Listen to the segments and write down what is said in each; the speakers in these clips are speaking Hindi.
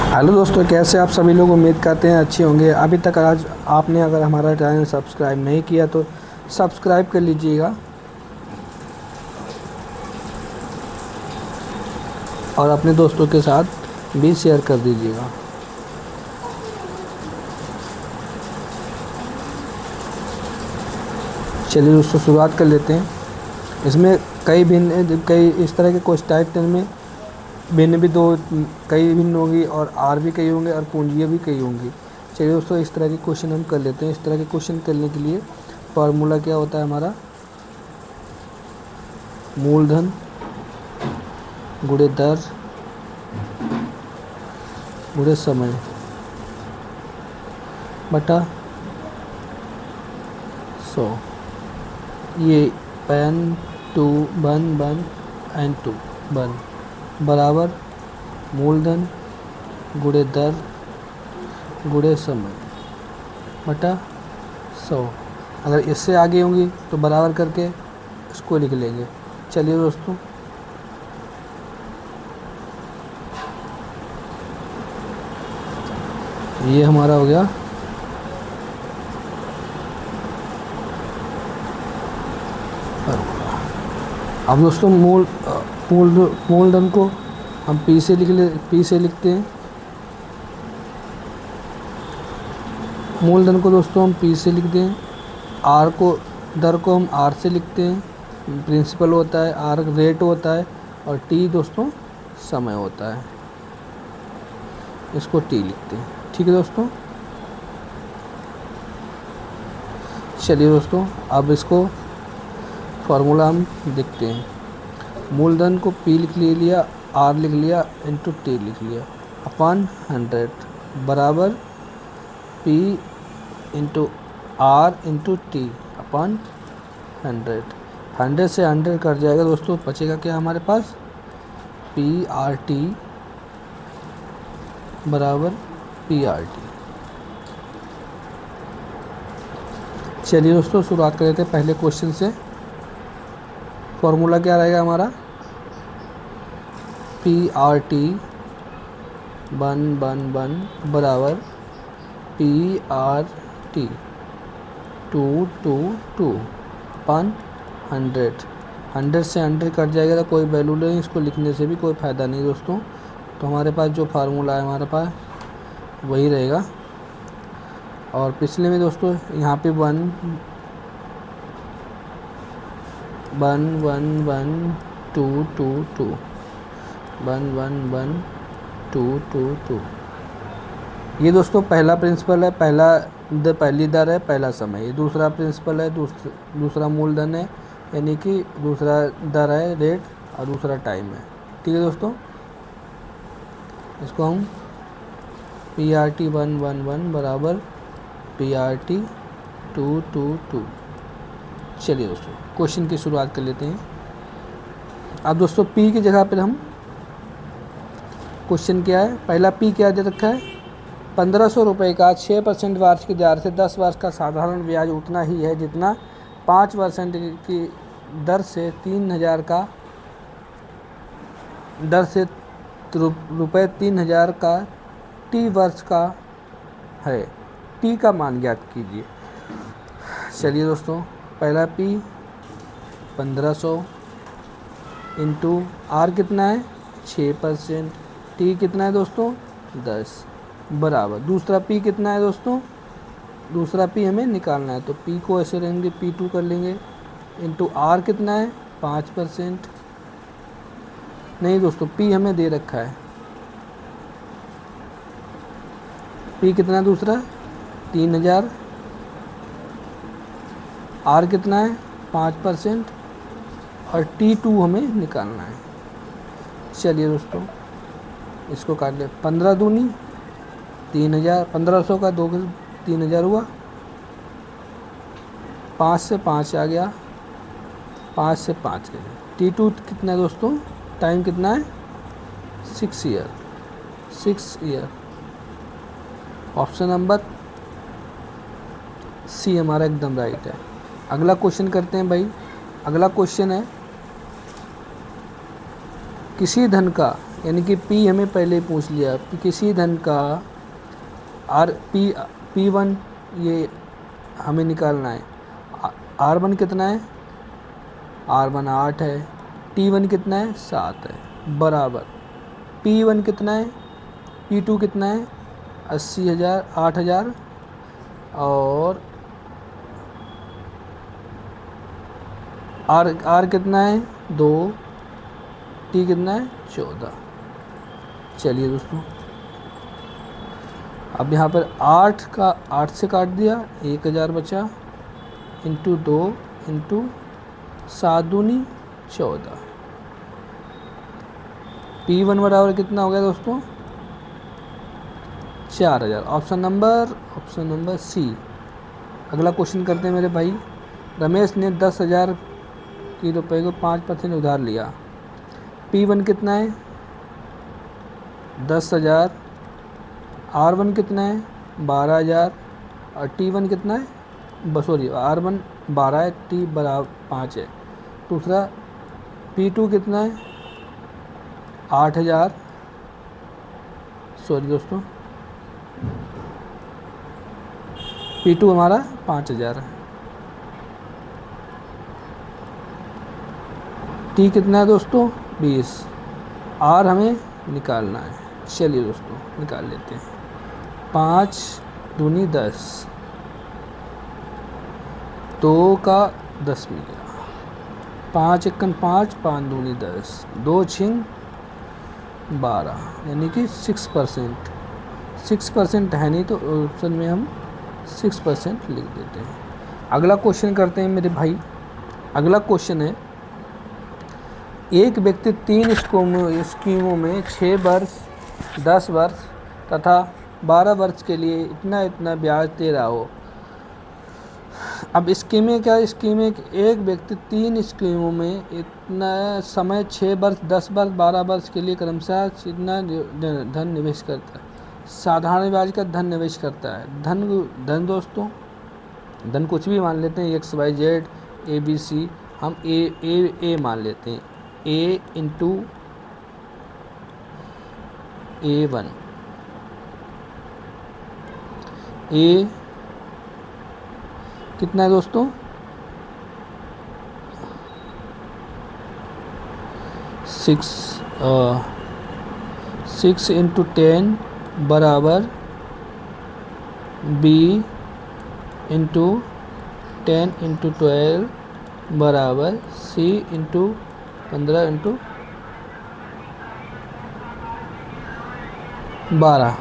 हेलो दोस्तों, कैसे आप सभी लोग। उम्मीद करते हैं अच्छे होंगे। अभी तक आज आपने अगर हमारा चैनल सब्सक्राइब नहीं किया तो सब्सक्राइब कर लीजिएगा और अपने दोस्तों के साथ भी शेयर कर दीजिएगा। चलिए दोस्तों, शुरुआत कर लेते हैं। इसमें कई इस तरह के कुछ टाइटल में भिन्न भी दो कई भिन्न होंगी और आर भी कई होंगे और पूंजियाँ भी कई होंगी। चलिए दोस्तों, इस तरह के क्वेश्चन हम कर लेते हैं। इस तरह के क्वेश्चन करने के लिए फार्मूला क्या होता है हमारा, मूलधन गुणे दर गुणे समय बटा 100। ये N टू बन N2 बन बराबर मूलधन गुणे दर गुणे समय बटा 100। अगर इससे आगे होंगी तो बराबर करके इसको लिख लेंगे। चलिए दोस्तों, ये हमारा हो गया अब दोस्तों मूलधन को हम पी से लिखते हैं। मूलधन को दोस्तों हम पी से लिखते हैं। दर को हम आर से लिखते हैं। प्रिंसिपल होता है, आर रेट होता है और टी दोस्तों समय होता है। इसको टी लिखते हैं। ठीक है दोस्तों। चलिए दोस्तों, अब इसको फार्मूला हम देखते हैं। मूलधन को पी लिख लिया, आर लिख लिया, इंटू टी लिख लिया अपॉन 100 बराबर P into R into T upon 100। 100 से 100 कट जाएगा दोस्तों, बचेगा क्या हमारे पास, पी आर टी बराबर पी आर टी। चलिए दोस्तों, शुरुआत कर लेते हैं पहले क्वेश्चन से। फॉर्मूला क्या रहेगा हमारा, पी आर टी बन बराबर पी आर टी 2 अपन 100। 100 से 100 कट जाएगा तो कोई वैल्यू नहीं, इसको लिखने से भी कोई फ़ायदा नहीं दोस्तों। तो हमारे पास जो फार्मूला है हमारे पास वही रहेगा। और पिछले में दोस्तों यहाँ पे 1 2 2 ये दोस्तों पहला प्रिंसिपल है, पहली दर है, पहला समय। ये दूसरा प्रिंसिपल है, दूसरा मूलधन है, यानी कि दूसरा दर है रेट और दूसरा टाइम है। ठीक है दोस्तों, इसको हम पी आर टी 1 बराबर पी आर टी 2 चलिए दोस्तों, क्वेश्चन की शुरुआत कर लेते हैं। अब दोस्तों पी की जगह पर हम क्वेश्चन क्या है, पहला पी क्या दे रखा है, 1500 रुपये का 6% वार्षिक दर से 10 वर्ष का साधारण ब्याज उतना ही है जितना 5% की दर से 3000 का दर से रुपये 3000 का टी वर्ष का है। टी का मान ज्ञात कीजिए। चलिए दोस्तों, पहला पी 1500 इंटू आर कितना है 6%, टी कितना है दोस्तों 10 बराबर दूसरा पी कितना है दोस्तों, दूसरा पी हमें निकालना है तो पी को ऐसे रहेंगे P2 कर लेंगे इंटू आर कितना है 5%। नहीं दोस्तों, पी हमें दे रखा है, पी कितना है दूसरा 3000, आर कितना है 5% और T2 हमें निकालना है। चलिए दोस्तों, इसको काट ले, 15 दूनी 3000, 1500 का 2 3000 हुआ, 5 से 5 आ गया, 5 से 5 गया। T2 कितना है दोस्तों, टाइम कितना है 6 ईयर। ऑप्शन नंबर सी हमारा एकदम राइट है। अगला क्वेश्चन करते हैं भाई। अगला क्वेश्चन है, किसी धन का यानी कि पी हमें पहले ही पूछ लिया। किसी धन का P1 ये हमें निकालना है। R1 कितना है? R1 8 है। T1 कितना है? 7 है। बराबर P1 कितना है? P2 कितना है? 80,000 8,000 और R कितना है? 2। T कितना है? 14। चलिए दोस्तों, अब यहाँ पर 8 से काट दिया, 1,000 बचा, इंटू 2 इंटू 7 दूनी 14। P1 बराबर कितना हो गया दोस्तों? 4,000। Option number C. अगला क्वेश्चन करते हैं मेरे भाई। रमेश ने 10,000 की रुपए को 5% उधार लिया। P1 कितना है? 10,000। R1 कितना है? 12,000 और T1 कितना है? सॉरी, R1 12 है, T बराबर 5 है। दूसरा P2 कितना है? 8,000। सॉरी दोस्तों, P2 हमारा 5,000 है। T कितना है दोस्तों? 20। R हमें निकालना है। चलिए दोस्तों निकाल लेते हैं। 5 दूनी 10, 2 का 10 मिल गया। 5 एकन 5, 5 दूनी 10, 2 छिंग 12, यानी कि 6%। 6% है नहीं तो ऑप्शन में हम 6% लिख देते हैं। अगला क्वेश्चन करते हैं मेरे भाई। अगला क्वेश्चन है, एक व्यक्ति 3 स्कीमों में 6 वर्ष, 10 वर्ष तथा 12 वर्ष के लिए इतना इतना ब्याज दे रहा हो। अब स्कीमें क्या? स्कीमें एक व्यक्ति 3 स्कीमों में इतना समय 6 वर्ष, 10 वर्ष, 12 वर्ष के लिए क्रमशः इतना धन निवेश करता है। साधारण ब्याज का धन निवेश करता है। धन दोस्तों, धन कुछ भी मान लेते हैं, XYZ ABC, हम ए मान लेते हैं। A इंटू A1, A कितना है दोस्तों? 6 इंटू 10 बराबर B इंटू 10 इंटू 12 बराबर C इंटू 15 इंटू 12।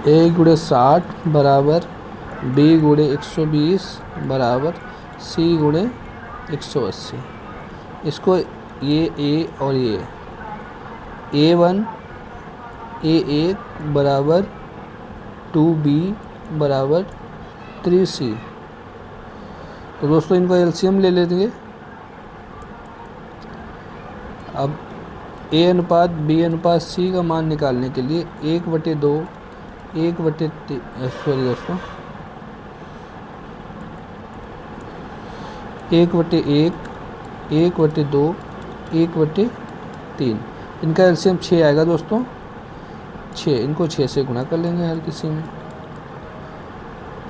A गुणे 60 बराबर B गुणे 120 बराबर C गुणे 180। इसको ये A और ये A1 A1 बराबर 2B बराबर 3C। तो दोस्तों इनको एलसीएम ले लेंगे। अब A अनुपात B अनुपात C का मान निकालने के लिए 1/2 सॉरी दोस्तों 1/1 1/2 1/3, इनका एलसीएम 6 आएगा दोस्तों। 6, इनको 6 से गुणा कर लेंगे हर किसी में।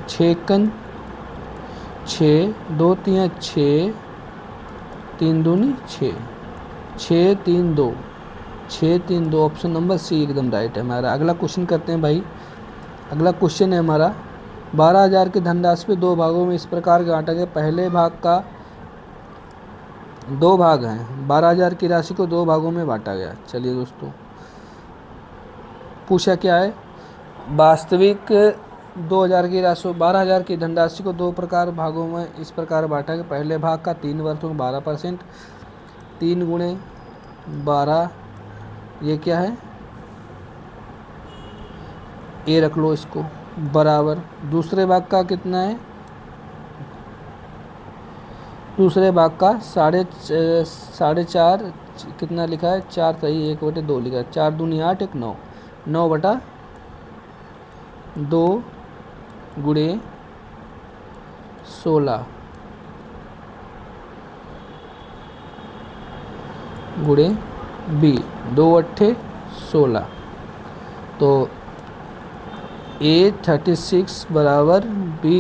6 एकन 6, 2 3 6, 3 दूनी 6, 6 3 2, 6 3 2। ऑप्शन नंबर सी एकदम राइट है हमारा। अगला क्वेश्चन करते हैं भाई। अगला क्वेश्चन है हमारा, 12,000 की धनराशि पे 2 भागों में इस प्रकार बांटा गया। पहले भाग का 2 भाग हैं। 12,000 की राशि को 2 भागों में बांटा गया। चलिए दोस्तों, पूछा क्या है? वास्तविक 2,000 की राशि 12,000 की धनराशि को 2 प्रकार भागों में इस प्रकार बांटा गया। पहले भाग का 3 वर्षों में 12%, 3 गुणे 12, ये क्या है? ए रख लो इसको, बराबर दूसरे भाग का कितना है? दूसरे भाग का 4.5 कितना लिखा है? 4 सही, 1/2 लिखा है। 4 दूनी 8, 1 9, 9/2 गुणे 16 गुणे बी, 2 अट्ठे 16, तो A 36 बराबर B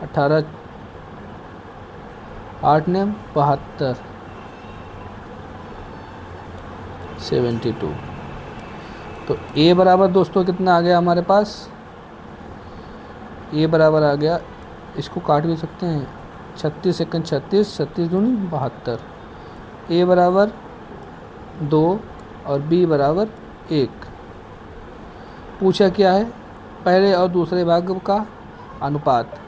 18, 8 ने 72, 72। तो A बराबर दोस्तों कितना आ गया हमारे पास, A बराबर आ गया, इसको काट भी सकते हैं, 36 सेकंड 36, 36 दूनी 72, A बराबर 2 और B बराबर 1। पूछा क्या है, पहले और दूसरे भाग का अनुपात,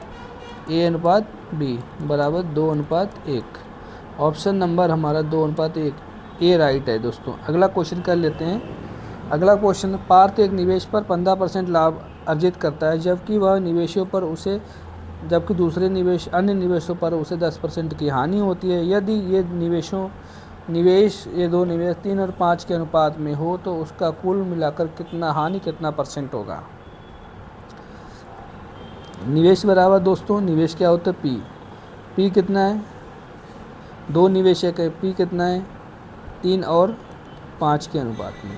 A अनुपात B बराबर 2 अनुपात 1। ऑप्शन नंबर हमारा 2 अनुपात 1, A राइट है दोस्तों। अगला क्वेश्चन कर लेते हैं। अगला क्वेश्चन, पार्थ एक निवेश पर 15% लाभ अर्जित करता है, जबकि वह निवेशों पर उसे जबकि दूसरे अन्य निवेशों पर उसे 10% की हानि होती है। यदि ये दो निवेश 3 और 5 के अनुपात में हो तो उसका कुल मिलाकर कितना परसेंट होगा। निवेश बराबर दोस्तों, निवेश क्या होता है, P कितना है, 2 निवेशक है, P कितना है, 3 और 5 के अनुपात में।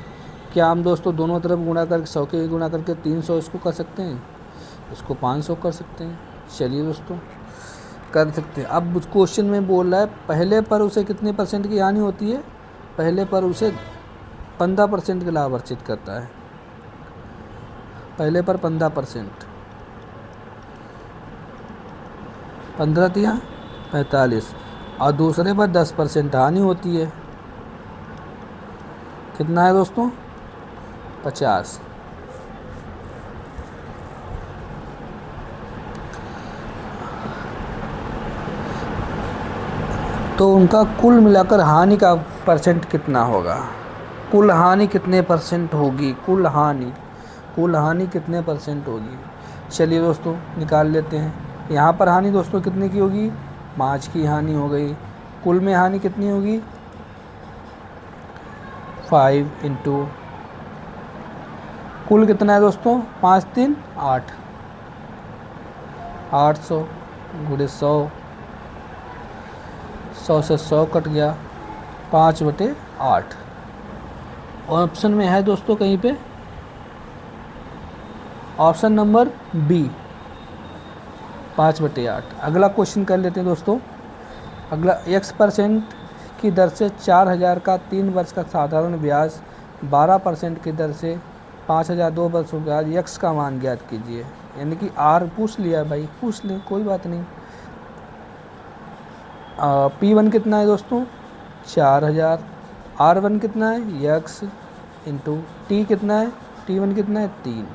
क्या हम दोस्तों दोनों तरफ गुणा करके 100 के गुणा करके 300 इसको कर सकते हैं, इसको 500 कर सकते हैं। चलिए दोस्तों कर सकते हैं। अब क्वेश्चन में बोल रहा है पहले पर उसे कितने परसेंट की हानि होती है, पहले पर उसे 15% का लाभ अर्जित करता है, पहले पर 15%, 15 दिया 45, और दूसरे पर 10% हानि होती है। कितना है दोस्तों, 50। तो उनका कुल मिलाकर हानि का परसेंट कितना होगा, कुल हानि कितने परसेंट होगी, कुल हानि कितने परसेंट होगी। चलिए दोस्तों निकाल लेते हैं। यहाँ पर हानि दोस्तों कितने की होगी, 5 की हानि हो गई। कुल में हानि कितनी होगी, 5 इंटू कुल कितना है दोस्तों, 5 3 8, 800 गुणे 100, 100 से 100 कट गया, 5/8। ऑप्शन में है दोस्तों कहीं पे ऑप्शन नंबर बी 5/8। अगला क्वेश्चन कर लेते हैं दोस्तों। अगला x% की दर से 4000 का 3 वर्ष का साधारण ब्याज 12% की दर से 5000 2 वर्षों के बाद x का मान ज्ञात कीजिए। यानी कि r पूछ लिया भाई, पूछ लें कोई बात नहीं। P1 कितना है दोस्तों, 4000, R1 कितना है x इंटू T कितना है, T1 कितना है 3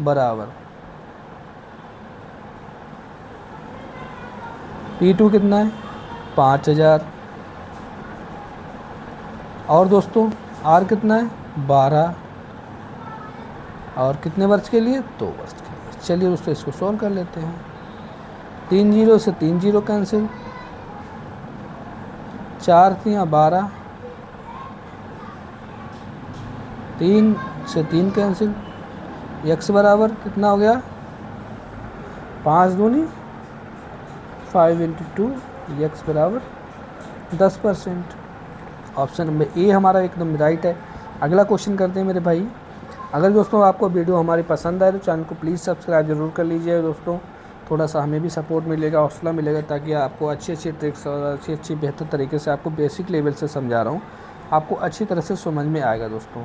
बराबर P2 कितना है 5000, और दोस्तों R कितना है 12, और कितने वर्ष के लिए, 2 वर्ष के लिए। चलिए दोस्तों इसको सॉल्व कर लेते हैं। 3 0 से 3 0 कैंसिल, 4 3 12, 3 से 3 कैंसिल, x बराबर कितना हो गया, 5 दूनी 5 इंटू 2, x बराबर 10%। ऑप्शन नंबर ए हमारा एकदम राइट है। अगला क्वेश्चन करते हैं मेरे भाई। अगर दोस्तों आपको वीडियो हमारी पसंद आए तो चैनल को प्लीज़ सब्सक्राइब जरूर कर लीजिए दोस्तों, थोड़ा सा हमें भी सपोर्ट मिलेगा, हौसला मिलेगा, ताकि आपको अच्छी ट्रिक्स और अच्छी बेहतर तरीके से आपको बेसिक लेवल से समझा रहा हूँ, आपको अच्छी तरह से समझ में आएगा दोस्तों।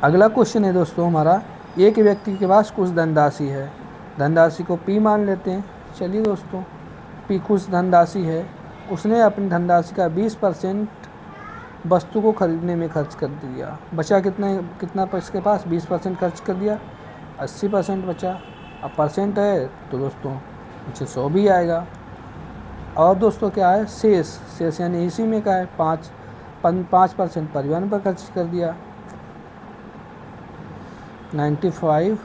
अगला क्वेश्चन है दोस्तों हमारा, एक व्यक्ति के पास कुछ धनराशि है, धनराशि को P मान लेते हैं। चलिए दोस्तों P कुछ धनराशि है, उसने अपनी धनराशि का 20% वस्तु को खरीदने में खर्च कर दिया। बचा कितना इसके पास, 20% खर्च कर दिया, 80% बचा। अब परसेंट है तो दोस्तों नीचे 100 भी आएगा। और दोस्तों क्या है, शेष यानी इसी में क्या है, 5% परिवहन पर खर्च कर दिया, 95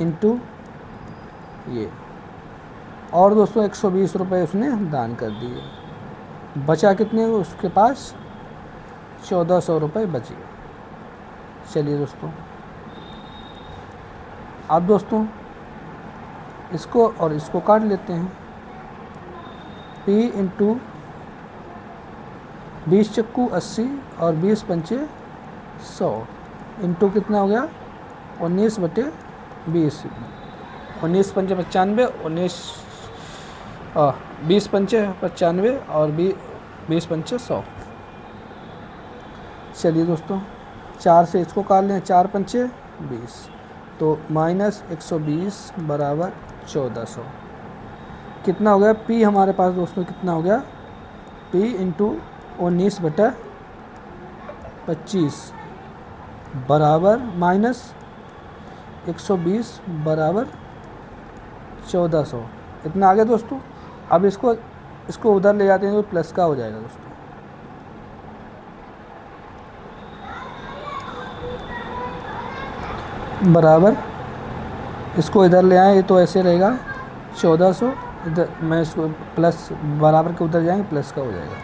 इंटू ये, और दोस्तों 120 रुपये उसने दान कर दिए। बचा कितने उसके पास, 1400 रुपये बचे। चलिए दोस्तों अब दोस्तों इसको और इसको काट लेते हैं। P इंटू 20 चक्कू 80 और 20 पंचे 100 इंटू कितना हो गया 19/20, 19 पंचे 95, 20 पंचे 95 और 20 पंचे 100। चलिए दोस्तों 4 से इसको काट लें, 4 पंचे 20, तो -120 बराबर 1400। कितना हो गया P हमारे पास दोस्तों, कितना हो गया P इंटू 19/25 बराबर -120 बराबर 1400। इतना आ गया दोस्तों। अब इसको उधर ले जाते हैं तो प्लस का हो जाएगा दोस्तों। बराबर इसको इधर ले आए तो ऐसे रहेगा 1400, इधर मैं इसको प्लस बराबर के उधर जाएंगे प्लस का हो जाएगा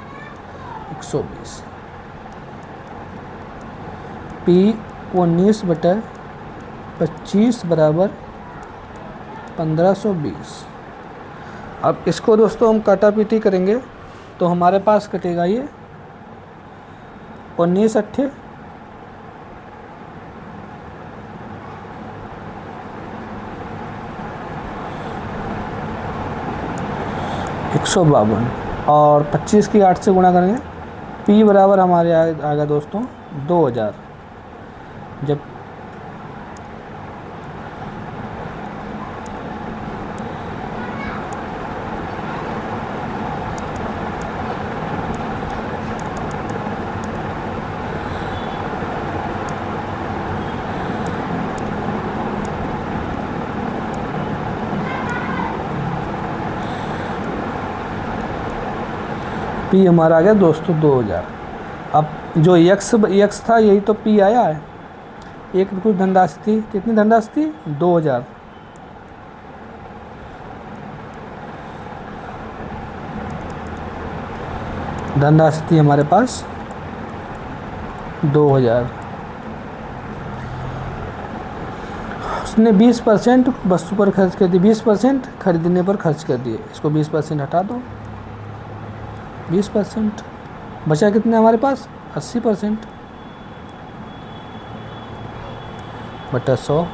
120। P 19/25 बराबर 1520। अब इसको दोस्तों हम काटापीटी करेंगे तो हमारे पास कटेगा ये 19 अट्ठे 152 और 25 की 8 से गुणा करेंगे। P बराबर हमारे आएगा दोस्तों 2000। जब P हमारा आ गया दोस्तों 2000। अब जो x था यही तो P आया है। एक कुछ धनराशि थी, कितनी धनराशि थी 2000। धनराशि थी हमारे पास 2000। उसने 20% वस्तु पर खर्च कर दिए, 20% खरीदने पर खर्च कर दिए। इसको 20% हटा दो, 20% बचा कितने हमारे पास 80% बटा 100,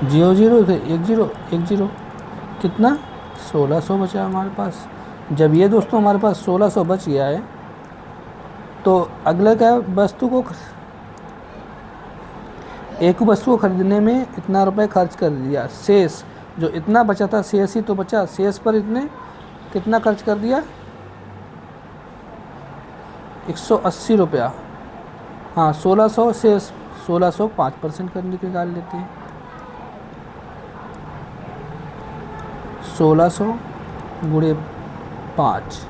0 थे 10 कितना 1600 बचा हमारे पास। जब ये दोस्तों हमारे पास 1600 बच गया है तो अगला क्या वस्तु को एक वस्तु को खरीदने में इतना रुपए खर्च कर दिया। शेष जो इतना बचा था शेष ही तो बचा, शेष पर इतने कितना खर्च कर दिया 180 रुपया। हाँ 1600 से 1600 5% करने के निकाल लेते हैं। 1600 गुणे 5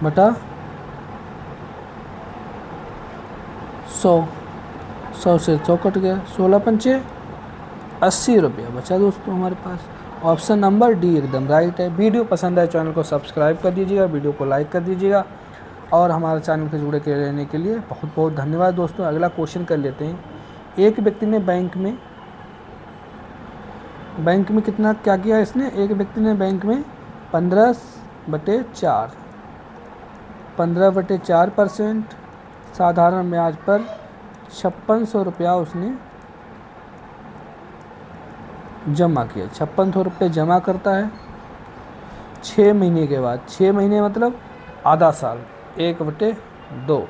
बटा 100, 100 से 100 कट गया, 16 पंचे 80 रुपया बचा दोस्तों हमारे पास। ऑप्शन नंबर डी एकदम राइट है। वीडियो पसंद आए चैनल को सब्सक्राइब कर दीजिएगा, वीडियो को लाइक कर दीजिएगा और हमारे चैनल से जुड़े के रहने के लिए बहुत बहुत धन्यवाद दोस्तों। अगला क्वेश्चन कर लेते हैं। एक व्यक्ति ने बैंक में कितना क्या किया इसने, एक व्यक्ति ने बैंक में 15/4% साधारण ब्याज पर 5600 रुपया उसने जमा किया। 5600 रुपये जमा करता है 6 महीने के बाद। 6 महीने मतलब आधा साल, 1/2।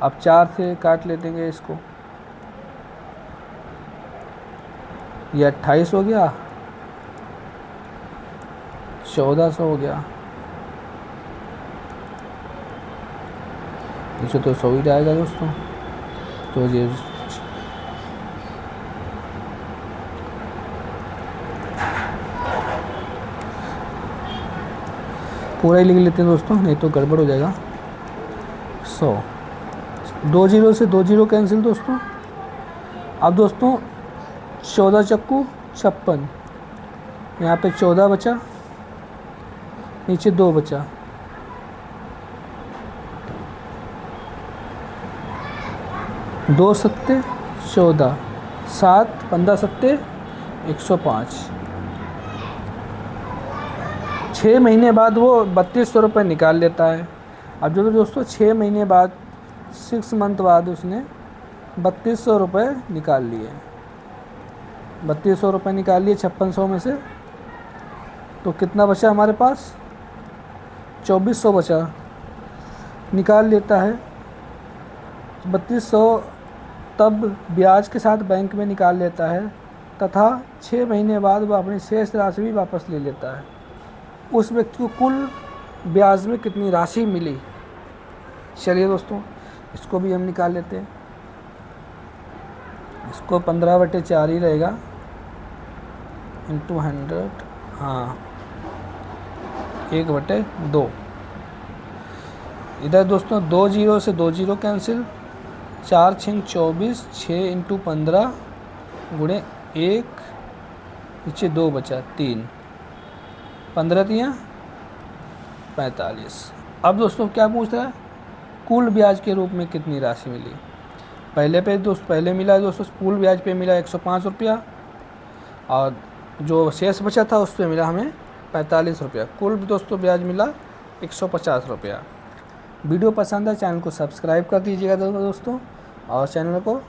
अब 4 से काट लेते हैं इसको, ये 28 हो गया, 1400 हो गया। इसे तो 100 ही जाएगा दोस्तों। तो ये पूरा ही लिख लेते हैं दोस्तों, नहीं तो गड़बड़ हो जाएगा। 100, 2 0 से 2 0 कैंसिल दोस्तों। अब दोस्तों 14 चक्कू 56, यहाँ पे 14 बचा, नीचे 2 बचा, 2 सत्ते 14, 7 15 सत्ते 105। 6 महीने बाद वो 3200 रुपये निकाल लेता है। अब जो दोस्तों 6 महीने बाद 6 मंथ बाद उसने 3200 रुपये निकाल लिए, 3200 रुपये निकाल लिए 5600 में से, तो कितना बचा हमारे पास? 2400 बचा। निकाल लेता है 3200, तब ब्याज के साथ बैंक में निकाल लेता है तथा 6 महीने बाद वह अपनी शेष राशि भी वापस ले लेता है। उस व्यक्ति को कुल ब्याज में कितनी राशि मिली? चलिए दोस्तों इसको भी हम निकाल लेते हैं। इसको 15/4 ही रहेगा, इंटू 100, हाँ 1/2। इधर दोस्तों 2 जीरो से 2 जीरो कैंसिल, 4 6 24, 6 × 15 गुणे 1, नीचे 2 बचा 3, 15 दिया 45। अब दोस्तों क्या पूछ रहा है? कुल ब्याज के रूप में कितनी राशि मिली? पहले मिला दोस्तों कुल ब्याज पे मिला 105 रुपया, और जो शेष बचा था उस पर मिला हमें 45 रुपया। कुल दोस्तों ब्याज मिला 150 रुपया। वीडियो पसंद है चैनल को सब्सक्राइब कर दीजिएगा दोस्तों, और चैनल को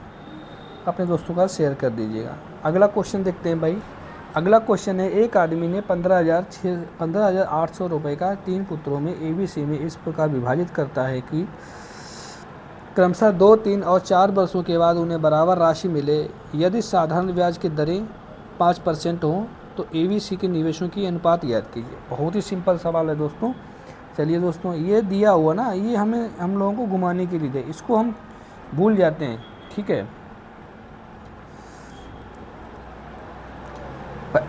अपने दोस्तों का शेयर कर दीजिएगा। अगला क्वेश्चन देखते हैं भाई। अगला क्वेश्चन है, एक आदमी ने 15,800 रुपये का 3 पुत्रों में ABC में इस प्रकार विभाजित करता है कि क्रमशः 2, 3 और 4 वर्षों के बाद उन्हें बराबर राशि मिले। यदि साधारण ब्याज की दरें 5% हों तो ABC के निवेशों की अनुपात याद कीजिए। बहुत ही सिंपल सवाल है दोस्तों। चलिए दोस्तों, ये दिया हुआ ना, ये हम लोगों को घुमाने के लिए, इसको हम भूल जाते हैं, ठीक है।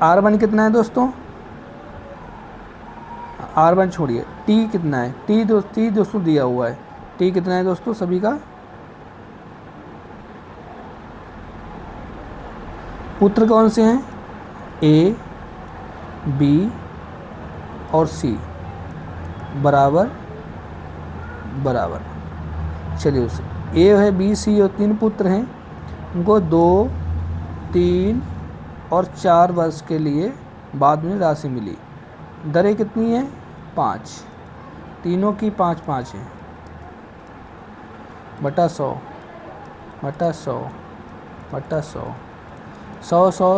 R1 कितना है दोस्तों? R1 छोड़िए, T कितना है? T दोस्तों दिया हुआ है। T कितना है दोस्तों सभी का? पुत्र कौन से हैं? A, B और C बराबर। चलिए उसे A है, B, C और 3 पुत्र हैं, उनको 2, 3 और 4 वर्ष के लिए बाद में राशि मिली। दरें कितनी है? 5, तीनों की 5-5 है, बटा 100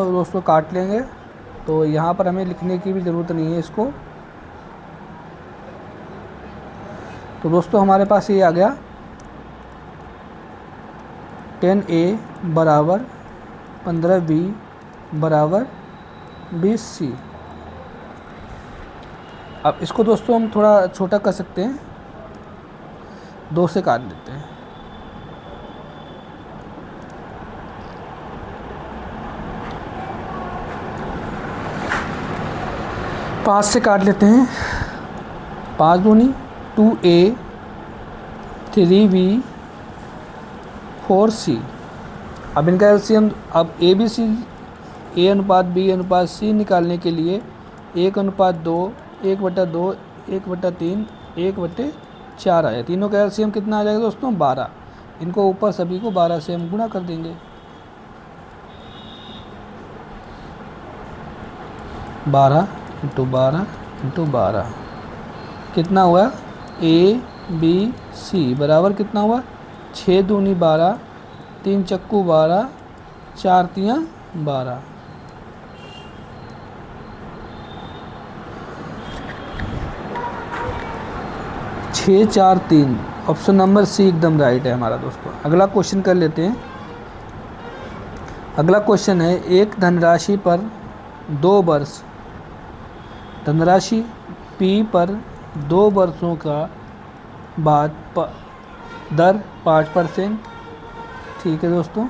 दोस्तों काट लेंगे, तो यहाँ पर हमें लिखने की भी ज़रूरत नहीं है इसको। तो दोस्तों हमारे पास ये आ गया 10A बराबर 15B बराबर 20C। अब इसको दोस्तों हम थोड़ा छोटा कर सकते हैं, 2 से काट लेते हैं। पाँच से काट लेते हैं, 5 दूनी 2A, 3B, 4C। अब इनका एलसीएम, अब ABC A अनुपात B अनुपात C निकालने के लिए 1:2, 1/2, 1/3, 1/4 आया। तीनों का एलसीएम कितना आ जाएगा दोस्तों? 12। इनको ऊपर सभी को 12 से हम गुणा कर देंगे। 12 × 12 × 12 कितना हुआ? ABC बराबर कितना हुआ? 6 दूनी 12, 3 चक्कू 12, 4 तियाँ 12। छः 4 3, ऑप्शन नंबर C एकदम राइट है हमारा दोस्तों। अगला क्वेश्चन कर लेते हैं। अगला क्वेश्चन है, एक धनराशि पर 2 वर्ष, धनराशि P पर 2 वर्षों का बाद दर 5%, ठीक है दोस्तों,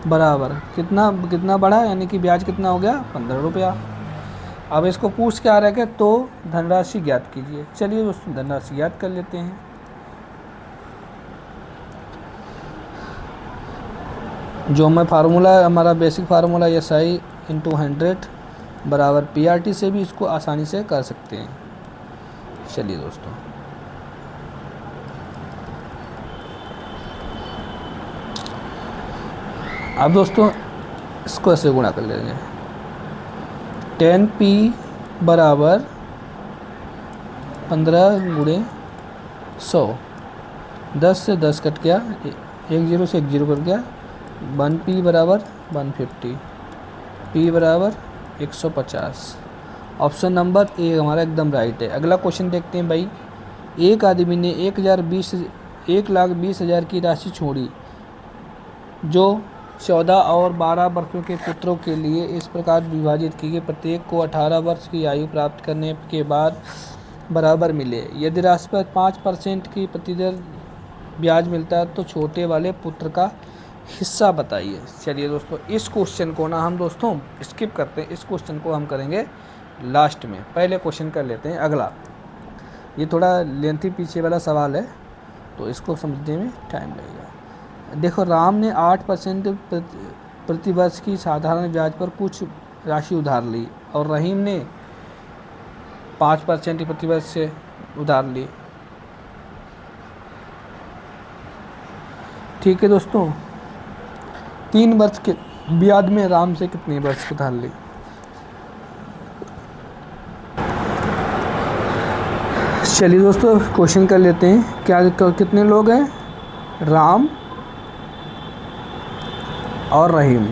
बराबर कितना बढ़ा, यानी कि ब्याज कितना हो गया? 15 रुपया। अब इसको पूछ के आ रहा है कि तो धनराशि ज्ञात कीजिए। चलिए दोस्तों धनराशि ज्ञात कर लेते हैं। जो हमें फार्मूला, हमारा बेसिक फार्मूला SI × 100 बराबर PRT से भी इसको आसानी से कर सकते हैं। चलिए दोस्तों, अब दोस्तों इसको ऐसे गुणा कर लेंगे। 10p बराबर 15 गुणे 100, 10 से 10 कट गया, 1 0 से 1 0 कट गया, 1p बराबर 150, p बराबर 150। ऑप्शन नंबर ए हमारा एकदम राइट है। अगला क्वेश्चन देखते हैं भाई। एक आदमी ने 1,20,000 की राशि छोड़ी जो 14 और 12 वर्षों के पुत्रों के लिए इस प्रकार विभाजित की गई, प्रत्येक को 18 वर्ष की आयु प्राप्त करने के बाद बराबर मिले। यदि राशि पर 5% की प्रतिदर ब्याज मिलता है तो छोटे वाले पुत्र का हिस्सा बताइए। चलिए दोस्तों, इस क्वेश्चन को ना हम दोस्तों स्किप करते हैं, इस क्वेश्चन को हम करेंगे लास्ट में। पहले क्वेश्चन कर लेते हैं अगला। ये थोड़ा लेंथी पीछे वाला सवाल है तो इसको समझने में टाइम लगेगा। देखो, राम ने 8% प्रतिवर्ष की साधारण ब्याज पर कुछ राशि उधार ली और रहीम ने 5% प्रतिवर्ष से उधार ली। ठीक है दोस्तों, 3 वर्ष के ब्याज में राम से कितने वर्ष की उधार ली? चलिए दोस्तों, क्वेश्चन कर लेते हैं। क्या कितने लोग हैं? राम और रहीम।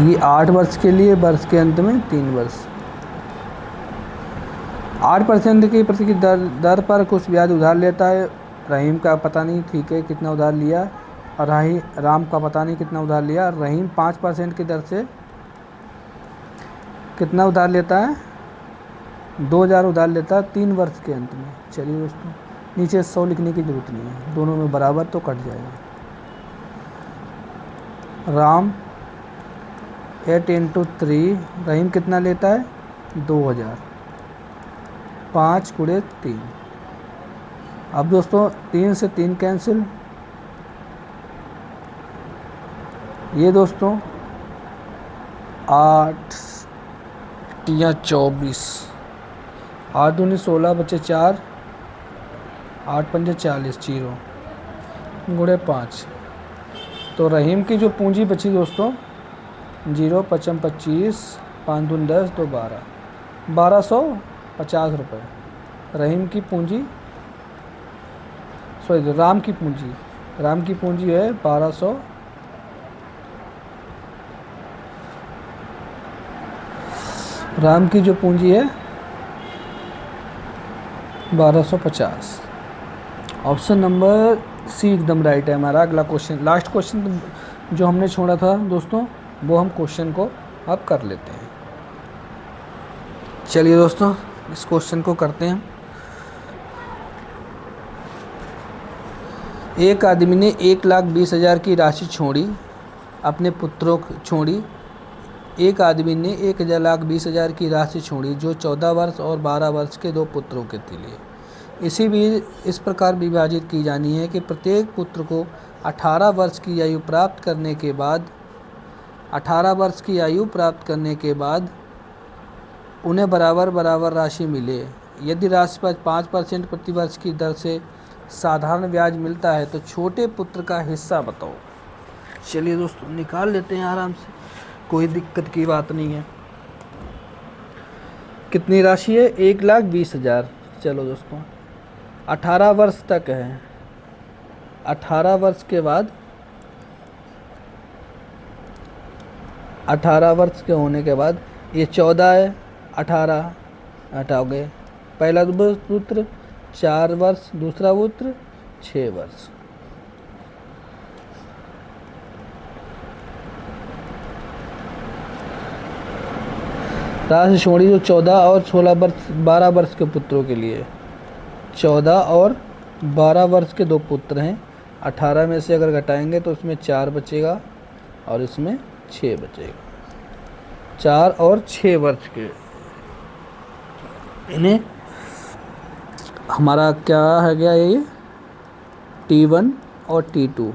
ये 8 वर्ष के लिए, वर्ष के अंत में 3 वर्ष। 8% की प्रति की दर पर कुछ ब्याज उधार लेता है। रहीम का पता नहीं, ठीक है, कितना उधार लिया, और राम का पता नहीं कितना उधार लिया। रहीम 5% की दर से कितना उधार लेता है? 2000 उधार लेता है 3 वर्ष के अंत में। चलिए दोस्तों, नीचे 100 लिखने की जरूरत नहीं है, दोनों में बराबर तो कट जाएगा। राम 8 × 3, रहीम कितना लेता है? 2000, 5 × 3। अब दोस्तों 3 से 3 कैंसिल। ये दोस्तों 8 या 24, 8 दूनी 16 बचे 4, 8 पंजे 40, 0 गुणे 5। तो रहीम की जो पूंजी बची दोस्तों 0 5 25, 5 दूनी 10, 2 12, 1250 रुपये रहीम की पूंजी, सॉरी राम की पूंजी है 1200। राम की जो पूंजी है 1250। ऑप्शन नंबर सी एकदम राइट है हमारा। अगला क्वेश्चन, लास्ट क्वेश्चन जो हमने छोड़ा था दोस्तों, वो हम क्वेश्चन को अब कर लेते हैं। चलिए दोस्तों, इस क्वेश्चन को करते हैं। एक आदमी ने 1,20,000 की राशि छोड़ी अपने पुत्रों छोड़ी एक आदमी ने 1,20,000 की राशि छोड़ी जो 14 वर्ष और 12 वर्ष के 2 पुत्रों के लिए इसी भी इस प्रकार विभाजित की जानी है कि प्रत्येक पुत्र को 18 वर्ष की आयु प्राप्त करने के बाद उन्हें बराबर बराबर राशि मिले। यदि राशि पर 5% प्रतिवर्ष की दर से साधारण ब्याज मिलता है तो छोटे पुत्र का हिस्सा बताओ। चलिए दोस्तों, निकाल लेते हैं आराम से, कोई दिक्कत की बात नहीं है। कितनी राशि है? 1,20,000। चलो दोस्तों, 18 वर्ष तक है। 18 वर्ष के बाद 18 वर्ष के होने के बाद ये 14 है, 18 हटाओगे। पहला पुत्र 4 वर्ष, दूसरा पुत्र 6 वर्ष। राशि छोड़ी जो 14 और 16 वर्ष 12 वर्ष के पुत्रों के लिए। 14 और 12 वर्ष के 2 पुत्र हैं। 18 में से अगर घटाएंगे तो उसमें 4 बचेगा और इसमें 6 बचेगा। 4 और 6 वर्ष के, इन्हें हमारा क्या है गया ये T1 और T2।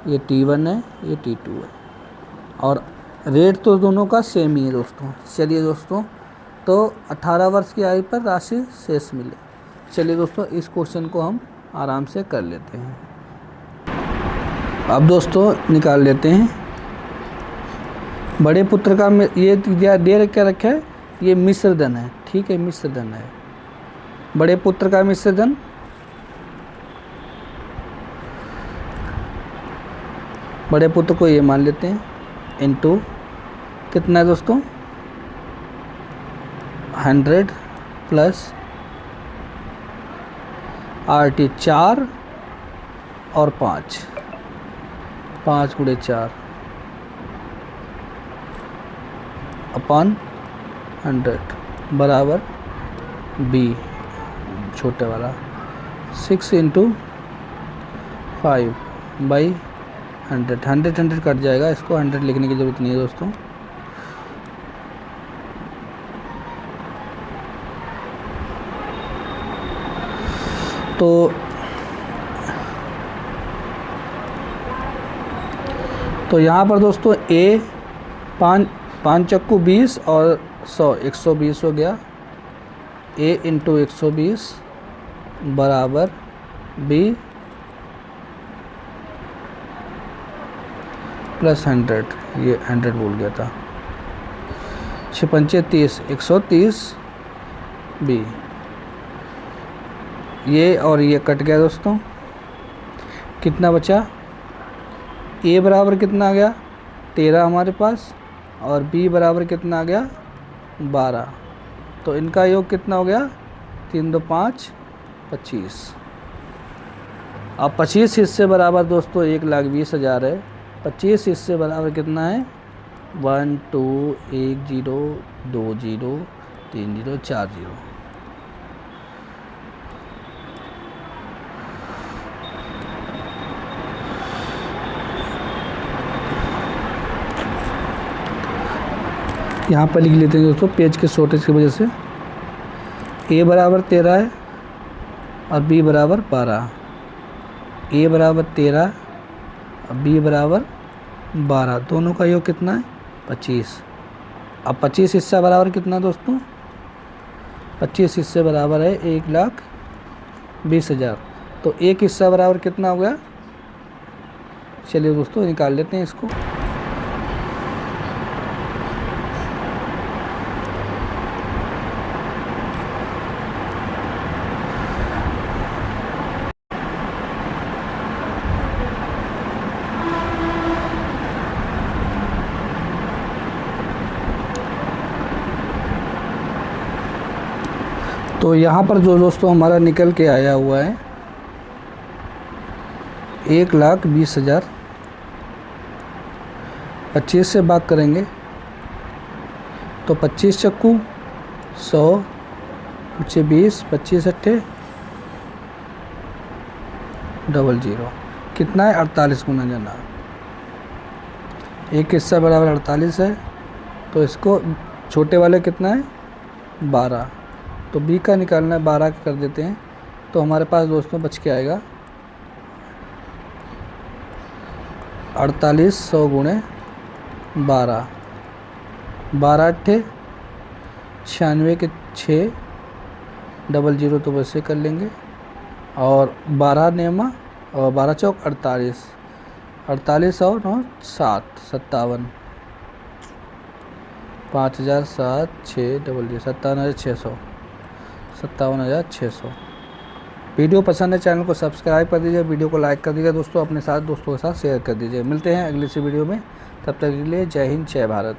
ये T1 है, ये T2 है, और रेट तो दोनों का सेम ही है दोस्तों। चलिए दोस्तों, तो 18 वर्ष की आयु पर राशि शेष मिले। चलिए दोस्तों इस क्वेश्चन को हम आराम से कर लेते हैं। अब दोस्तों निकाल लेते हैं। बड़े पुत्र का ये दे क्या रखा है, ये मिश्र धन है, ठीक है, मिश्र धन है। बड़े पुत्र का मिश्र धन बड़े पुत्र को ये मान लेते हैं, इनटू कितना है दोस्तों 100 प्लस RT 4 और 5 गुणे 4 अपॉन 100 बराबर B छोटे वाला 6 इंटू 5 बाई 100 कट जाएगा, इसको 100 लिखने की ज़रूरत नहीं है दोस्तों। तो यहाँ पर दोस्तों A 5 चक्कू 20 और 100 120 हो गया। A इंटू 120 बराबर B प्लस 100, ये 100 भूल गया था, 6 30 130 B। ये और ये कट गया दोस्तों, कितना बचा, A बराबर कितना आ गया 13 हमारे पास, और B बराबर कितना आ गया 12। तो इनका योग कितना हो गया 3 2 5 25। अब 25 हिस्से बराबर दोस्तों 1,20,000 है। 25 हिस्से बराबर कितना है 1 2 1 0 2 0 3 0 4 0। यहाँ पर लिख लेते हैं दोस्तों पेज के शॉर्टेज की वजह से। A बराबर 13 है और B बराबर 12। A बराबर 13 और B बराबर 12, दोनों का योग कितना है 25। अब 25 हिस्सा बराबर कितना दोस्तों 25 हिस्से बराबर है 1,20,000। तो एक हिस्सा बराबर कितना हो गया, चलिए दोस्तों निकाल लेते हैं इसको। तो यहाँ पर जो दोस्तों हमारा निकल के आया हुआ है 1,20,000, 25 से भाग करेंगे तो 25 चक्कू 100 20 25 अट्ठे 00, कितना है 48 गुना जाना। एक हिस्सा बराबर 48 है, तो इसको छोटे वाले कितना है 12, तो B का निकालना है 12 कर देते हैं। तो हमारे पास दोस्तों बच के आएगा 4800 गुणे 12, 12 अट्ठे 96 के 6 00, तो वैसे कर लेंगे, और 12 नेमा और 12 चौक 48, 48 और 9 7 57, 5007 6 00 57,600, 57,600। वीडियो पसंद है चैनल को सब्सक्राइब कर दीजिए, वीडियो को लाइक कर दीजिए दोस्तों, अपने साथ दोस्तों के साथ शेयर कर दीजिए। मिलते हैं अगली सी वीडियो में, तब तक के लिए जय हिंद जय भारत।